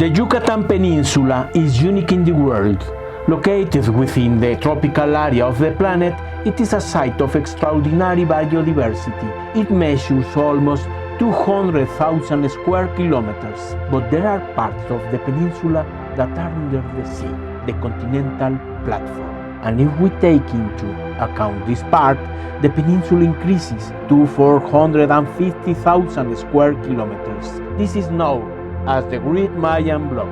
The Yucatan Peninsula is unique in the world. Located within the tropical area of the planet, it is a site of extraordinary biodiversity. It measures almost 200,000 square kilometers, but there are parts of the peninsula that are under the sea, the continental platform. And if we take into account this part, the peninsula increases to 450,000 square kilometers. This is known as the Great Mayan Block.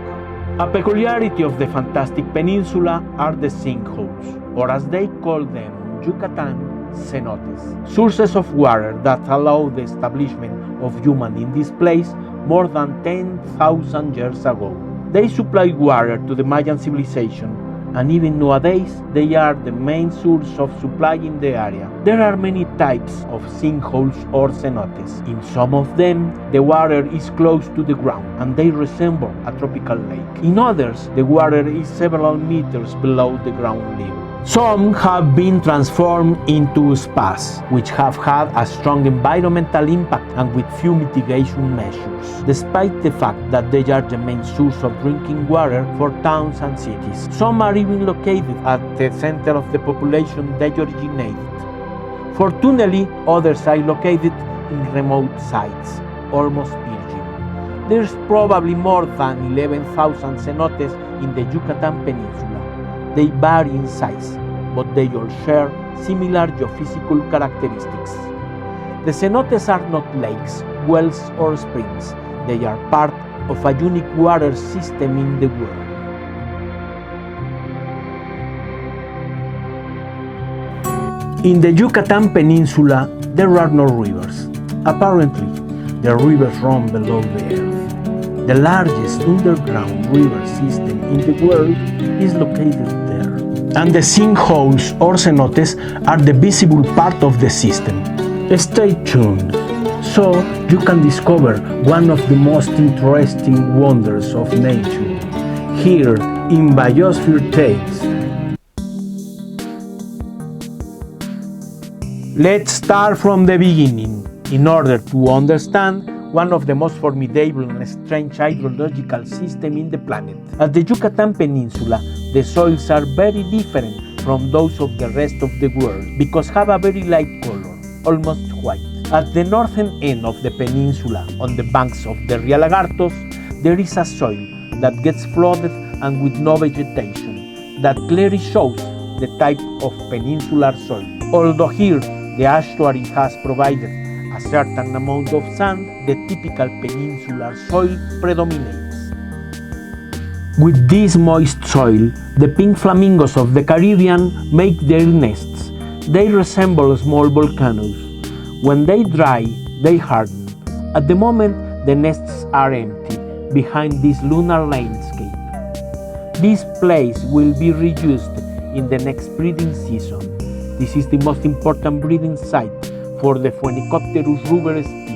A peculiarity of the fantastic peninsula are the sinkholes, or as they call them in Yucatan, cenotes, sources of water that allow the establishment of humans in this place more than 10,000 years ago. They supplied water to the Mayan civilization, and even nowadays they are the main source of supply in the area. There are many types of sinkholes or cenotes. In some of them, the water is close to the ground and they resemble a tropical lake. In others, the water is several meters below the ground level. Some have been transformed into spas, which have had a strong environmental impact and with few mitigation measures, despite the fact that they are the main source of drinking water for towns and cities. Some are even located at the center of the population they originated. Fortunately, others are located in remote sites, almost virgin. There's probably more than 11,000 cenotes in the Yucatan Peninsula. They vary in size, but they all share similar geophysical characteristics. The cenotes are not lakes, wells, or springs. They are part of a unique water system in the world. In the Yucatan Peninsula, there are no rivers. Apparently, the rivers run below the earth. The largest underground river system in the world is located there. And the sinkholes or cenotes are the visible part of the system. Stay tuned, so you can discover one of the most interesting wonders of nature here in Biosphere Tales. Let's start from the beginning in order to understand one of the most formidable and strange hydrological systems in the planet. At the Yucatan Peninsula, the soils are very different from those of the rest of the world because have a very light color, almost white. At the northern end of the peninsula, on the banks of the Rio Lagartos, there is a soil that gets flooded and with no vegetation. That clearly shows the type of peninsular soil. Although here the estuary has provided a certain amount of sand, the typical peninsular soil predominates. With this moist soil, the pink flamingos of the Caribbean make their nests. They resemble small volcanoes. When they dry, they harden. At the moment, the nests are empty behind this lunar landscape. This place will be reused in the next breeding season. This is the most important breeding site for the Phoenicopterus ruber species.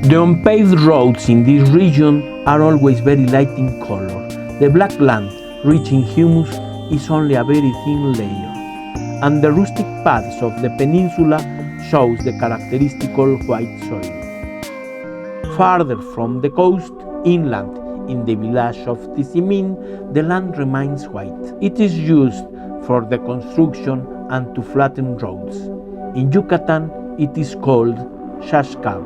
The unpaved roads in this region are always very light in color. The black land, rich in humus, is only a very thin layer, and the rustic paths of the peninsula shows the characteristical white soil. Farther from the coast, inland, in the village of Tizimín, the land remains white. It is used for the construction and to flatten roads. In Yucatan, it is called shashkab.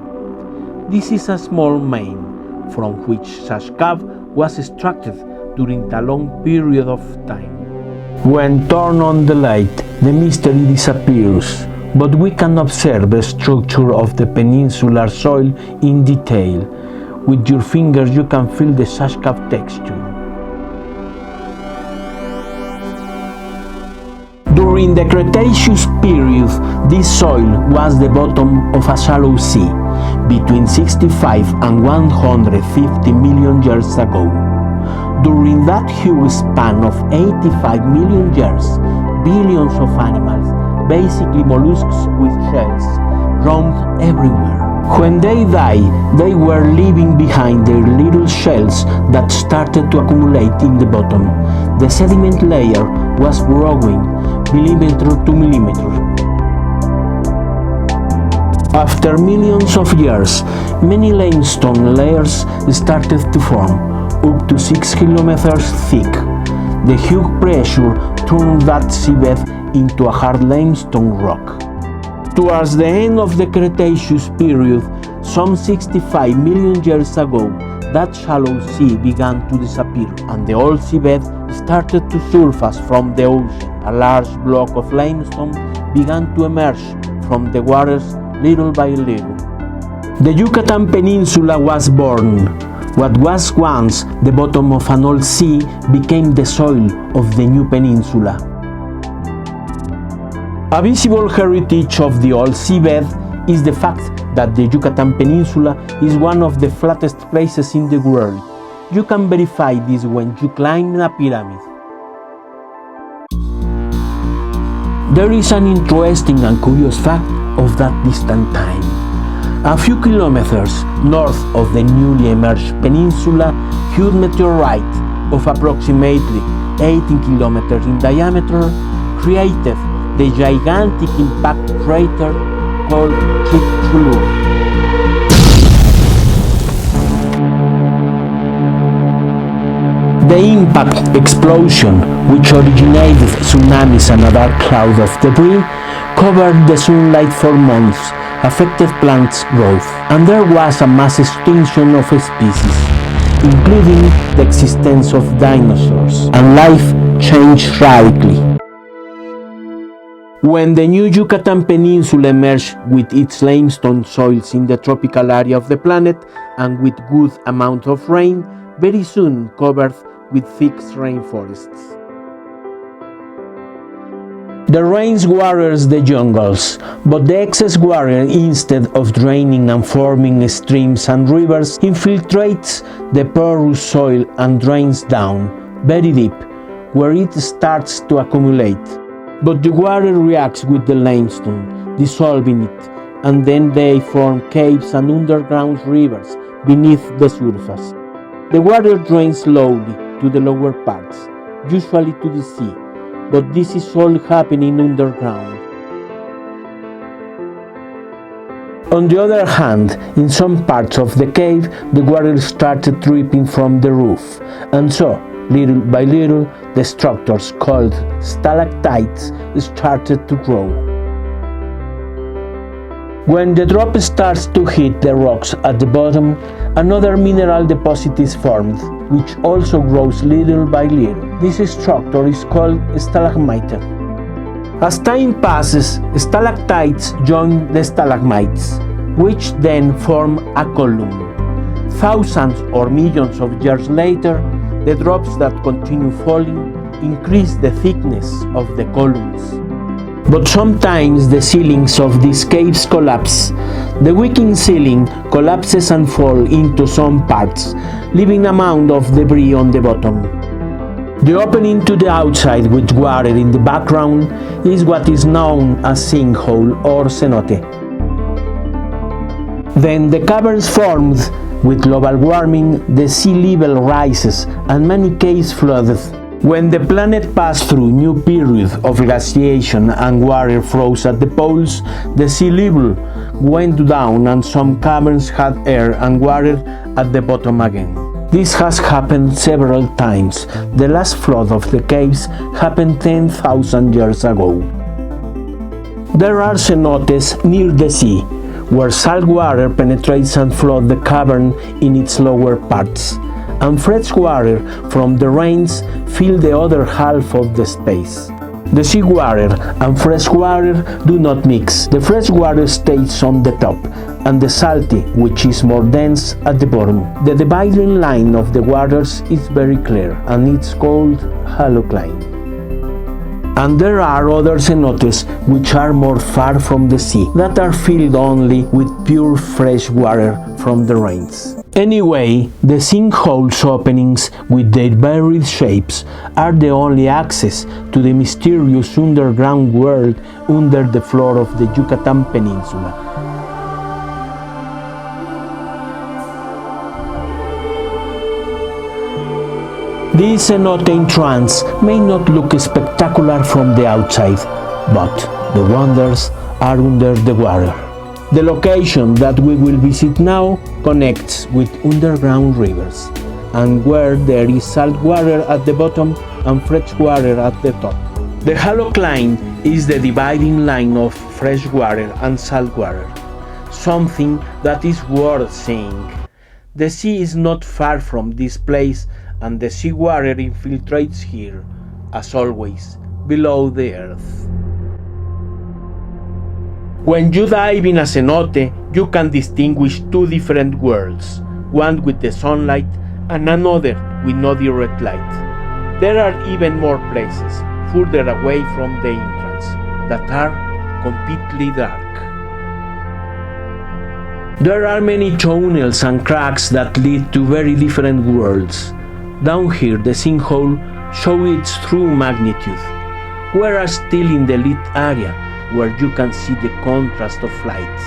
This is a small mine from which shashkab was extracted during a long period of time. When turned on the light, the mystery disappears, but we can observe the structure of the peninsular soil in detail. With your fingers you can feel the shashkab texture. During the Cretaceous period, this soil was the bottom of a shallow sea, between 65 and 150 million years ago. During that huge span of 85 million years, billions of animals, basically mollusks with shells, roamed everywhere. When they died, they were leaving behind their little shells that started to accumulate in the bottom. The sediment layer was growing millimeter to millimeter. After millions of years, many limestone layers started to form, up to 6 kilometers thick. The huge pressure turned that seabed into a hard limestone rock. Towards the end of the Cretaceous period, some 65 million years ago, that shallow sea began to disappear and the old seabed started to surface from the ocean. A large block of limestone began to emerge from the waters little by little. The Yucatan Peninsula was born. What was once the bottom of an old sea became the soil of the new peninsula. A visible heritage of the old seabed is the fact that the Yucatan Peninsula is one of the flattest places in the world. You can verify this when you climb a pyramid. There is an interesting and curious fact of that distant time. A few kilometers north of the newly emerged peninsula, huge meteorite of approximately 18 kilometers in diameter created the gigantic impact crater called Chicxulub. The impact explosion, which originated tsunamis and a dark cloud of debris, covered the sunlight for months, affected plants' growth, and there was a mass extinction of species, including the existence of dinosaurs, and life changed radically. When the new Yucatan Peninsula emerged with its limestone soils in the tropical area of the planet and with good amount of rain, very soon covered with thick rainforests. The rains waters the jungles, but the excess water, instead of draining and forming streams and rivers, infiltrates the porous soil and drains down, very deep, where it starts to accumulate. But the water reacts with the limestone, dissolving it, and then they form caves and underground rivers beneath the surface. The water drains slowly to the lower parts, usually to the sea, but this is all happening underground. On the other hand, in some parts of the cave, the water started dripping from the roof, and so, little by little, the structures called stalactites started to grow. When the drop starts to hit the rocks at the bottom, another mineral deposit is formed, which also grows little by little. This structure is called stalagmite. As time passes, stalactites join the stalagmites, which then form a column. Thousands or millions of years later, the drops that continue falling increase the thickness of the columns. But sometimes the ceilings of these caves collapse. The weakened ceiling collapses and falls into some parts, leaving a mound of debris on the bottom. The opening to the outside with water in the background is what is known as sinkhole or cenote. Then the caverns formed. With global warming, the sea level rises and many caves flooded. When the planet passed through new period of glaciation and water froze at the poles, the sea level went down and some caverns had air and water at the bottom again. This has happened several times. The last flood of the caves happened 10,000 years ago. There are cenotes near the sea, where salt water penetrates and floods the cavern in its lower parts, and fresh water from the rains fill the other half of the space. The seawater and fresh water do not mix. The fresh water stays on the top, and the salty, which is more dense, at the bottom. The dividing line of the waters is very clear, and it's called halocline. And there are other cenotes which are more far from the sea, that are filled only with pure fresh water from the rains. Anyway, the sinkholes openings with their varied shapes are the only access to the mysterious underground world under the floor of the Yucatan Peninsula. This cenote entrance may not look spectacular from the outside, but the wonders are under the water. The location that we will visit now connects with underground rivers, and where there is salt water at the bottom and fresh water at the top. The halocline is the dividing line of fresh water and salt water, something that is worth seeing. The sea is not far from this place, and the seawater infiltrates here, as always, below the earth. When you dive in a cenote, you can distinguish two different worlds, one with the sunlight and another with no direct light. There are even more places, further away from the entrance, that are completely dark. There are many tunnels and cracks that lead to very different worlds. Down here the sinkhole shows its true magnitude, whereas still in the lit area, where you can see the contrast of lights.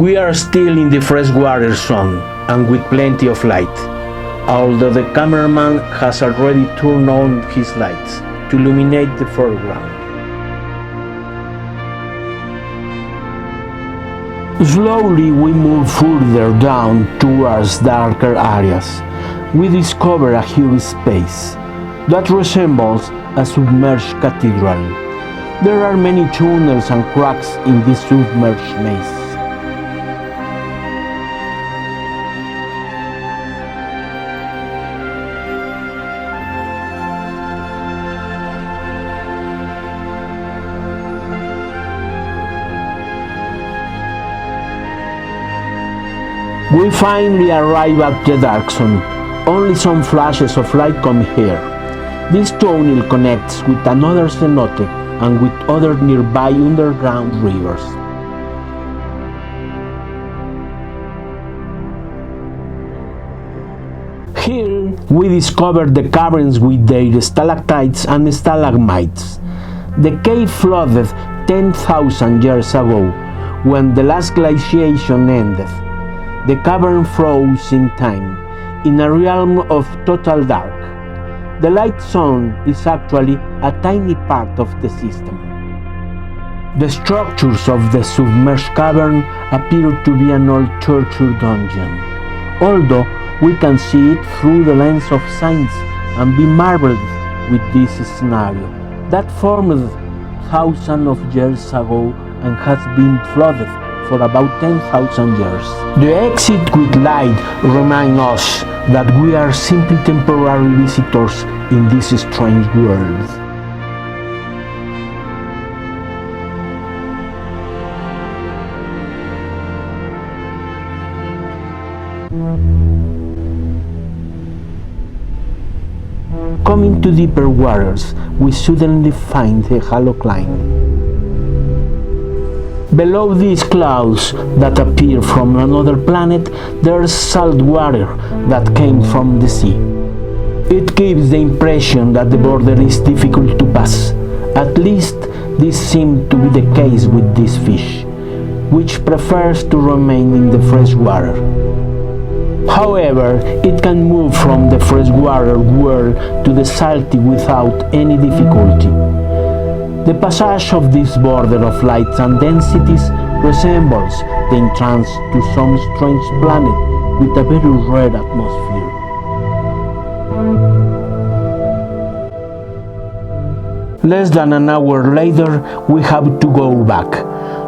We are still in the freshwater zone and with plenty of light, although the cameraman has already turned on his lights to illuminate the foreground. Slowly we move further down towards darker areas. We discover a huge space that resembles a submerged cathedral. There are many tunnels and cracks in this submerged maze. We finally arrive at the dark zone. Only some flashes of light come here. This tunnel connects with another cenote and with other nearby underground rivers. Here we discover the caverns with their stalactites and stalagmites. The cave flooded 10,000 years ago, when the last glaciation ended. The cavern froze in time, in a realm of total dark. The light zone is actually a tiny part of the system. The structures of the submerged cavern appear to be an old torture dungeon, although we can see it through the lens of science and be marveled with this scenario that formed thousands of years ago and has been flooded for about 10,000 years. The exit with light reminds us that we are simply temporary visitors in this strange world. Coming to deeper waters, we suddenly find the halocline. Below these clouds that appear from another planet, there's salt water that came from the sea. It gives the impression that the border is difficult to pass. At least this seemed to be the case with this fish, which prefers to remain in the fresh water. However, it can move from the freshwater world to the salty without any difficulty. The passage of this border of lights and densities resembles the entrance to some strange planet with a very rare atmosphere. Less than an hour later, we have to go back.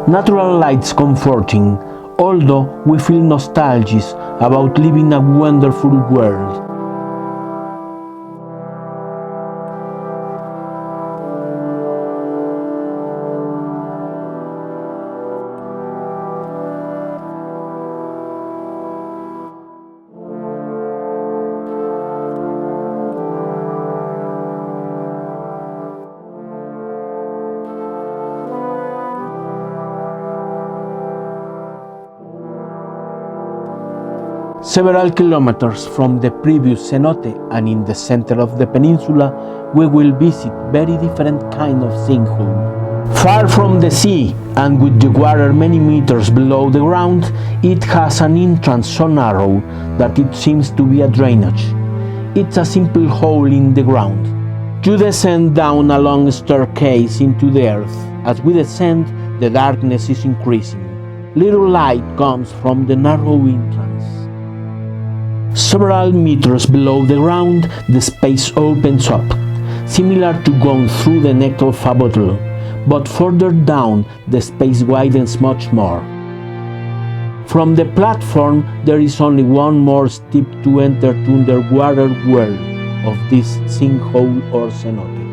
Natural light's comforting, although we feel nostalgic about living a wonderful world. Several kilometers from the previous cenote and in the center of the peninsula, we will visit very different kind of sinkhole. Far from the sea and with the water many meters below the ground, it has an entrance so narrow that it seems to be a drainage. It's a simple hole in the ground, You descend down a long staircase into the earth. As we descend, the darkness is increasing. Little light comes from the narrow entrance. Several meters below the ground, the space opens up, similar to going through the neck of a bottle, but further down, the space widens much more. From the platform, there is only one more step to enter the underwater world of this sinkhole or cenote.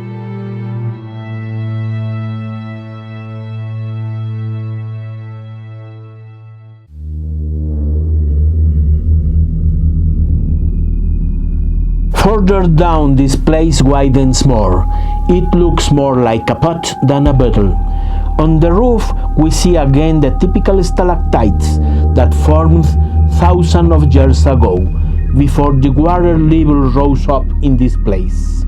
Further down, this place widens more. It looks more like a pot than a bottle. On the roof, we see again the typical stalactites that formed thousands of years ago, before the water level rose up in this place.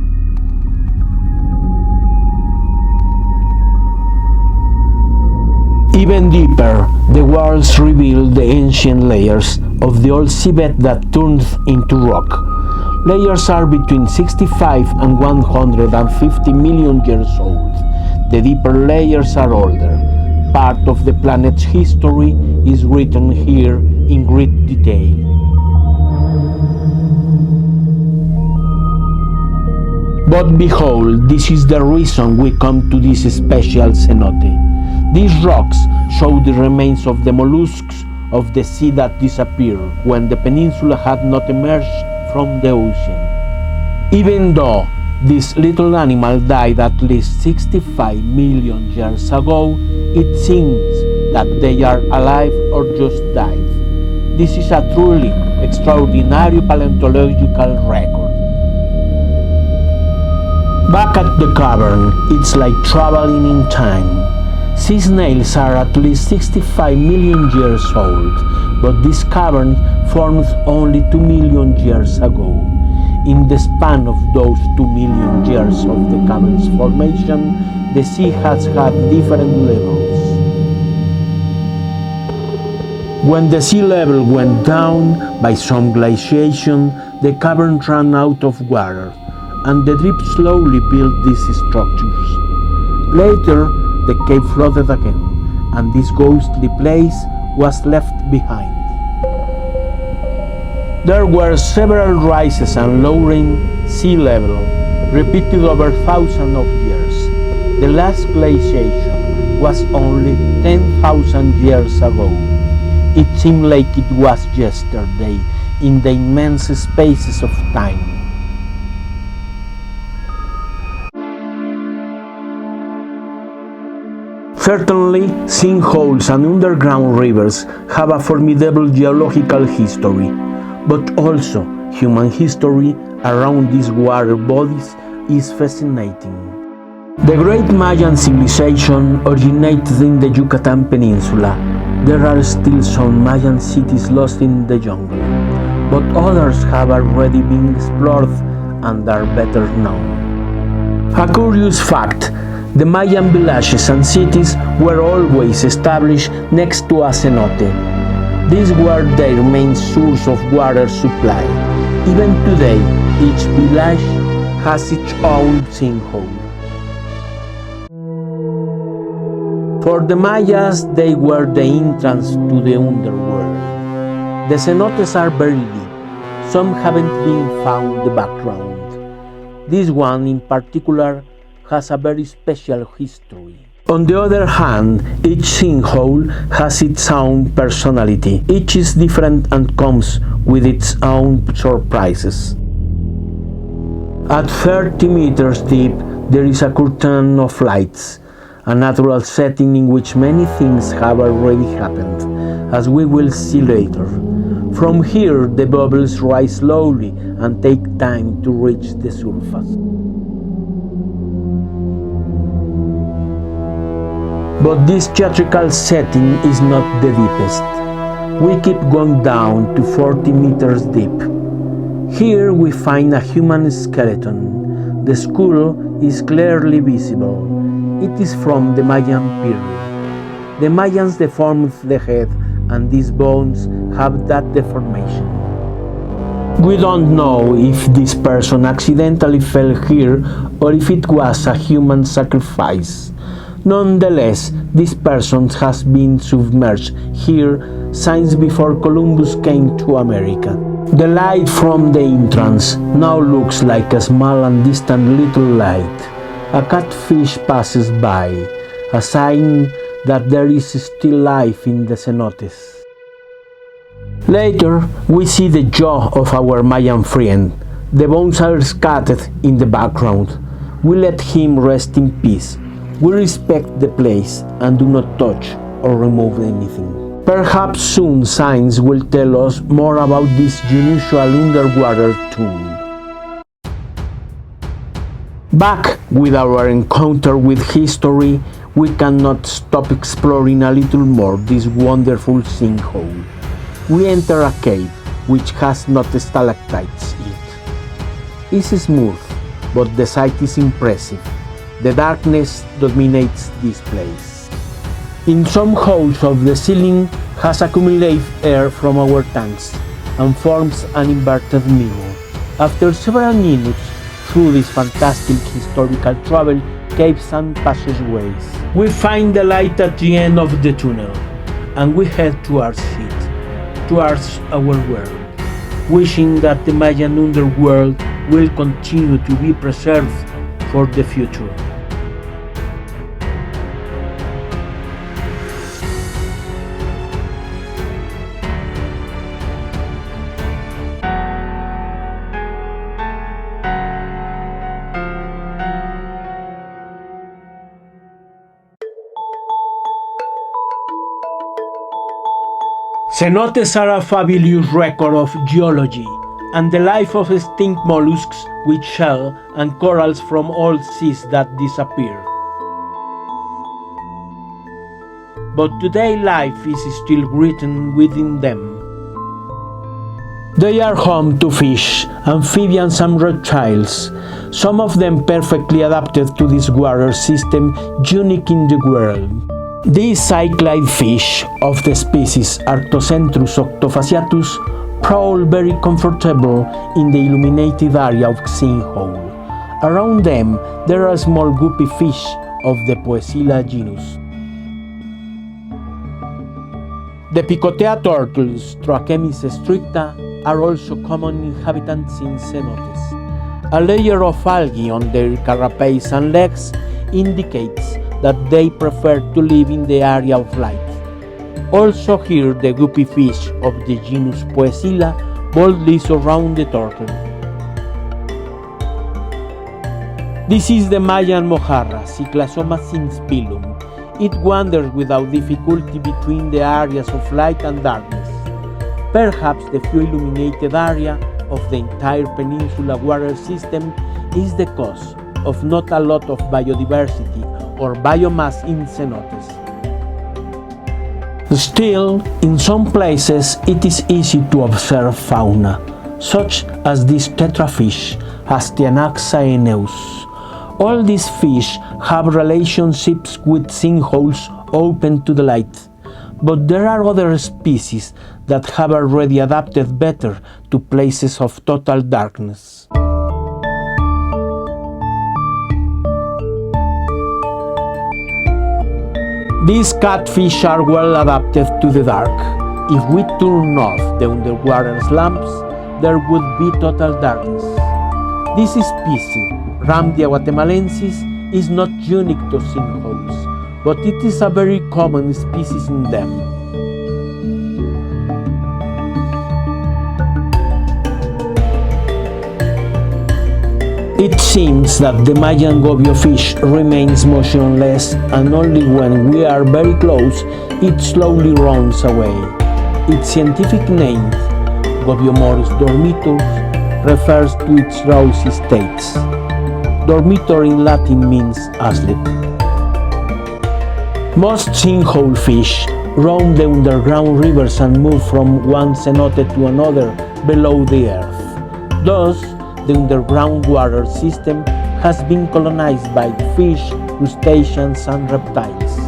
Even deeper, the walls reveal the ancient layers of the old seabed that turned into rock. Layers are between 65 and 150 million years old. The deeper layers are older. Part of the planet's history is written here in great detail. But behold, this is the reason we come to this special cenote. These rocks show the remains of the mollusks of the sea that disappeared when the peninsula had not emerged from the ocean. Even though this little animal died at least 65 million years ago, it seems that they are alive or just died. This is a truly extraordinary paleontological record. Back at the cavern, it's like traveling in time. Sea snails are at least 65 million years old, but this cavern formed only 2 million years ago. In the span of those 2 million years of the cavern's formation, the sea has had different levels. When the sea level went down by some glaciation, the cavern ran out of water, and the drip slowly built these structures. Later, the cave flooded again, and this ghostly place was left behind. There were several rises and lowering sea level, repeated over thousands of years. The last glaciation was only 10,000 years ago. It seemed like it was yesterday in the immense spaces of time. Certainly, sinkholes and underground rivers have a formidable geological history, but also human history around these water bodies is fascinating. The great Mayan civilization originated in the Yucatan Peninsula. There are still some Mayan cities lost in the jungle, but others have already been explored and are better known. A curious fact: the Mayan villages and cities were always established next to a cenote. These were their main source of water supply. Even today, each village has its own sinkhole. For the Mayas, they were the entrance to the underworld. The cenotes are very deep. Some haven't been found in the background. This one in particular has a very special history. On the other hand, each sinkhole has its own personality. Each is different and comes with its own surprises. At 30 meters deep, there is a curtain of lights, a natural setting in which many things have already happened, as we will see later. From here, the bubbles rise slowly and take time to reach the surface. But this theatrical setting is not the deepest. We keep going down to 40 meters deep. Here we find a human skeleton. The skull is clearly visible. It is from the Mayan period. The Mayans deformed the head, and these bones have that deformation. We don't know if this person accidentally fell here or if it was a human sacrifice. Nonetheless, this person has been submerged here since before Columbus came to America. The light from the entrance now looks like a small and distant little light. A catfish passes by, a sign that there is still life in the cenotes. Later, we see the jaw of our Mayan friend. The bones are scattered in the background. We let him rest in peace. We respect the place and do not touch or remove anything. Perhaps soon science will tell us more about this unusual underwater tomb. Back with our encounter with history, we cannot stop exploring a little more this wonderful sinkhole. We enter a cave which has not stalactites in it. It's smooth, but the sight is impressive. The darkness dominates this place. In some holes of the ceiling has accumulated air from our tanks and forms an inverted mirror. After several minutes through this fantastic historical travel, caves and passageways, we find the light at the end of the tunnel, and we head towards it, towards our world, wishing that the Mayan underworld will continue to be preserved for the future. Cenotes are a fabulous record of geology and the life of extinct mollusks with shell and corals from old seas that disappear. But today life is still written within them. They are home to fish, amphibians and reptiles, some of them perfectly adapted to this water system unique in the world. These cyclid fish of the species Arctocentrus octofasciatus prowl very comfortable in the illuminated area of Sinkhole. Around them there are small guppy fish of the Poecilla genus. The Picotea turtles, Trochemis stricta, are also common inhabitants in cenotes. A layer of algae on their carapace and legs indicates that they prefer to live in the area of light. Also here the guppy fish of the genus Poecilla boldly surround the turtle. This is the Mayan mojarra, Cyclasoma synspilum. It wanders without difficulty between the areas of light and darkness. Perhaps the few illuminated area of the entire peninsula water system is the cause of not a lot of biodiversity or biomass in cenotes. Still, in some places it is easy to observe fauna, such as this tetrafish, Hastianaxa eneus. All these fish have relationships with sinkholes open to the light, but there are other species that have already adapted better to places of total darkness. These catfish are well adapted to the dark. If we turn off the underwater lamps, there would be total darkness. This species, Ramdia guatemalensis, is not unique to sinkholes, but it is a very common species in them. It seems that the Mayan gobio fish remains motionless, and only when we are very close it slowly runs away. Its scientific name, Gobiomorus dormitor, refers to its drowsy states. Dormitor in Latin means asleep. Most sinkhole fish roam the underground rivers and move from one cenote to another below the earth. Thus, the underground water system has been colonized by fish, crustaceans, and reptiles.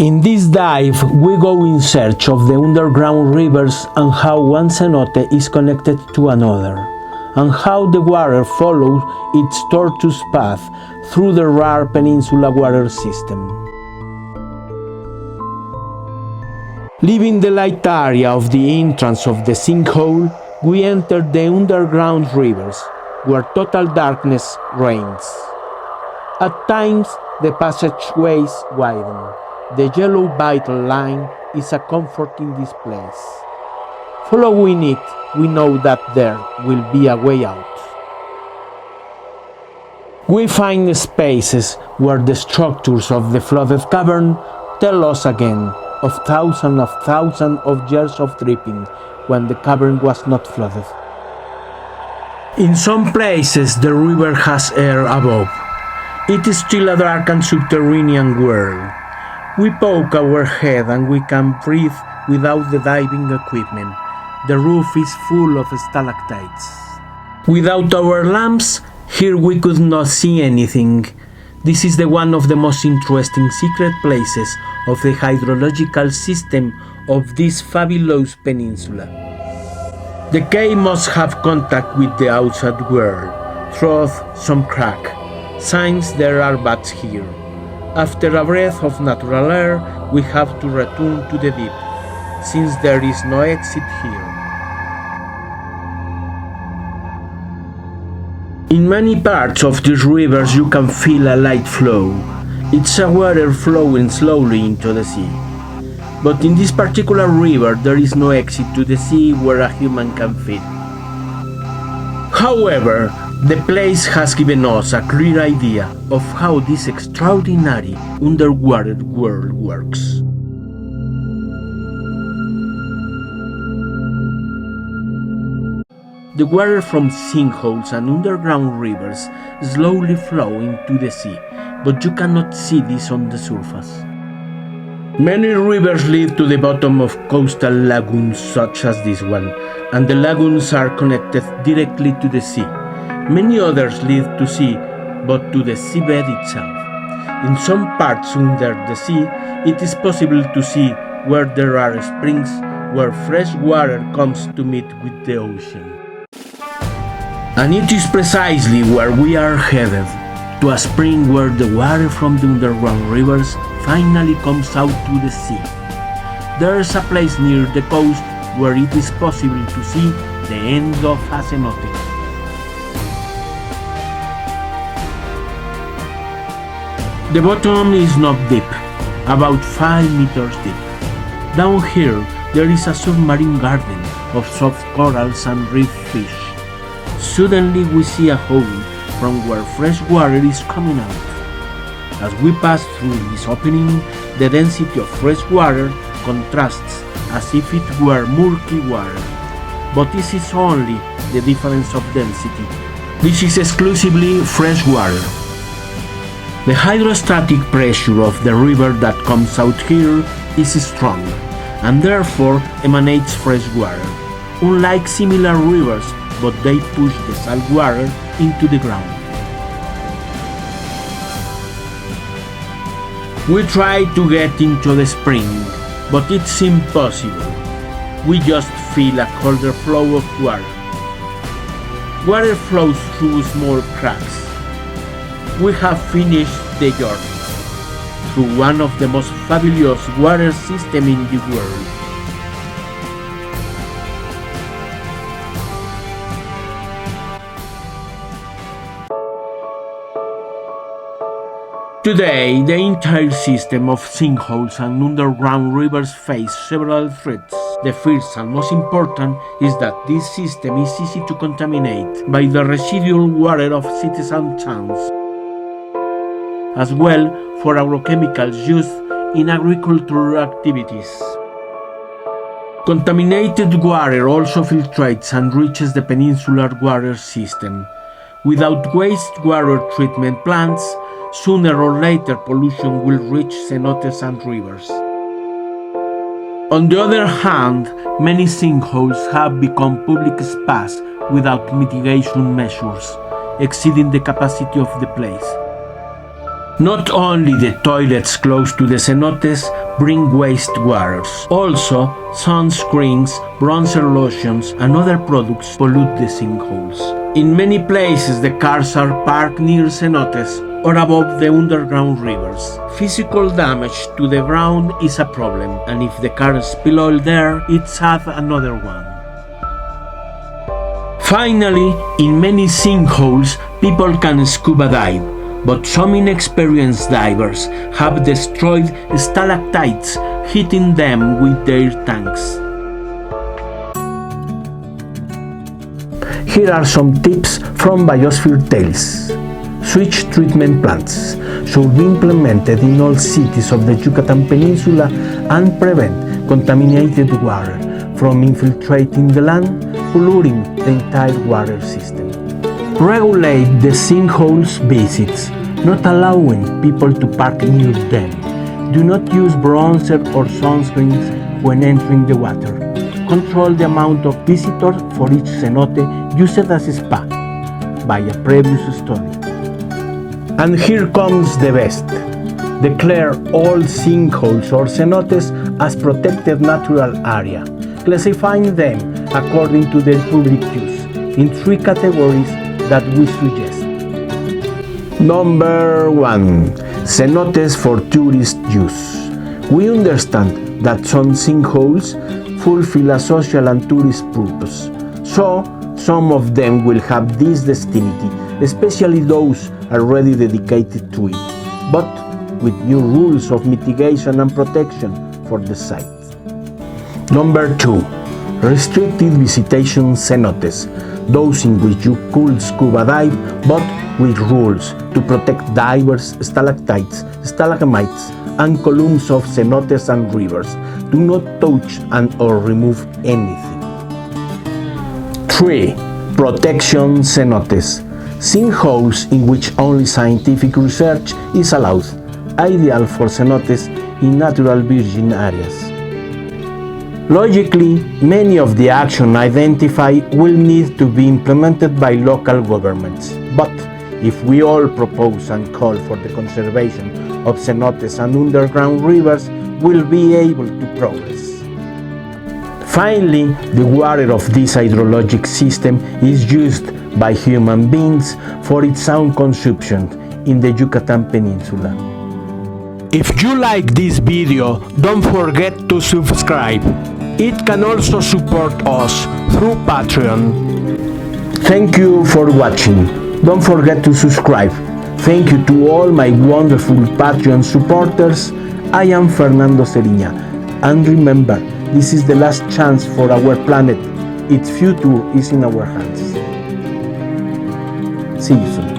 In this dive, we go in search of the underground rivers and how one cenote is connected to another, and how the water follows its tortuous path through the rare peninsula water system. Leaving the light area of the entrance of the sinkhole, we enter the underground rivers, where total darkness reigns. At times, the passageways widen. The yellow vital line is a comfort in this place. Following it, we know that there will be a way out. We find spaces where the structures of the flooded cavern tell us again of thousands of years of dripping when the cavern was not flooded. In some places the river has air above. It is still a dark and subterranean world. We poke our head and we can breathe without the diving equipment. The roof is full of stalactites. Without our lamps, here we could not see anything. This is one of the most interesting secret places of the hydrological system of this fabulous peninsula. The cave must have contact with the outside world, through some crack. Signs there are bats here. After a breath of natural air, we have to return to the deep, since there is no exit here. In many parts of these rivers you can feel a light flow. It's a water flowing slowly into the sea. But in this particular river there is no exit to the sea where a human can fit. However, the place has given us a clear idea of how this extraordinary underwater world works. The water from sinkholes and underground rivers slowly flow into the sea, but you cannot see this on the surface. Many rivers lead to the bottom of coastal lagoons such as this one, and the lagoons are connected directly to the sea. Many others lead to sea, but to the seabed itself. In some parts under the sea, it is possible to see where there are springs where fresh water comes to meet with the ocean. And it is precisely where we are headed, to a spring where the water from the underground rivers finally comes out to the sea. There is a place near the coast where it is possible to see the end of a cenote. The bottom is not deep, about 5 meters deep. Down here there is a submarine garden of soft corals and reef fish. Suddenly we see a hole from where fresh water is coming out. As we pass through this opening, the density of fresh water contrasts as if it were murky water. But this is only the difference of density. This is exclusively fresh water. The hydrostatic pressure of the river that comes out here is strong, and therefore emanates fresh water, unlike similar rivers, but they push the salt water into the ground. We try to get into the spring, but it's impossible. We just feel a colder flow of water. Water flows through small cracks. We have finished the journey through one of the most fabulous water systems in the world. Today, the entire system of sinkholes and underground rivers face several threats. The first and most important is that this system is easy to contaminate by the residual water of cities and towns, as well for agrochemicals used in agricultural activities. Contaminated water also filtrates and reaches the peninsular water system. Without wastewater treatment plants, sooner or later pollution will reach cenotes and rivers. On the other hand, many sinkholes have become public spas without mitigation measures, exceeding the capacity of the place. Not only the toilets close to the cenotes bring wastewaters, also sunscreens, bronzer lotions, and other products pollute the sinkholes. In many places, the cars are parked near cenotes or above the underground rivers. Physical damage to the ground is a problem, and if the cars spill oil there, it's another one. Finally, in many sinkholes, people can scuba dive, but some inexperienced divers have destroyed stalactites, hitting them with their tanks. Here are some tips from Biosphere Tales. Sewage treatment plants should be implemented in all cities of the Yucatan Peninsula and prevent contaminated water from infiltrating the land, polluting the entire water system. Regulate the sinkholes visits, not allowing people to park near them. Do not use bronzer or sunscreens when entering the water. Control the amount of visitors for each cenote used as a spa by a previous study. And here comes the best. Declare all sinkholes or cenotes as protected natural area, classifying them according to their public use in 3 categories that we suggest. Number 1. Cenotes for tourist use. We understand that some sinkholes fulfill a social and tourist purpose, so some of them will have this destinity, especially those already dedicated to it, but with new rules of mitigation and protection for the site. Number 2. Restricted visitation cenotes, those in which you could scuba dive, but with rules to protect divers, stalactites, stalagmites, and columns of cenotes and rivers. Do not touch or remove anything. 3. Protection cenotes, sinkholes in which only scientific research is allowed, ideal for cenotes in natural virgin areas. Logically, many of the actions identified will need to be implemented by local governments, but if we all propose and call for the conservation of cenotes and underground rivers, we'll be able to progress. Finally, the water of this hydrologic system is used by human beings for its own consumption in the Yucatan Peninsula. If you like this video, don't forget to subscribe. It can also support us through Patreon. Thank you for watching. Don't forget to subscribe. Thank you to all my wonderful Patreon supporters. I am Fernando Ceriña. And remember, this is the last chance for our planet. Its future is in our hands. See you soon.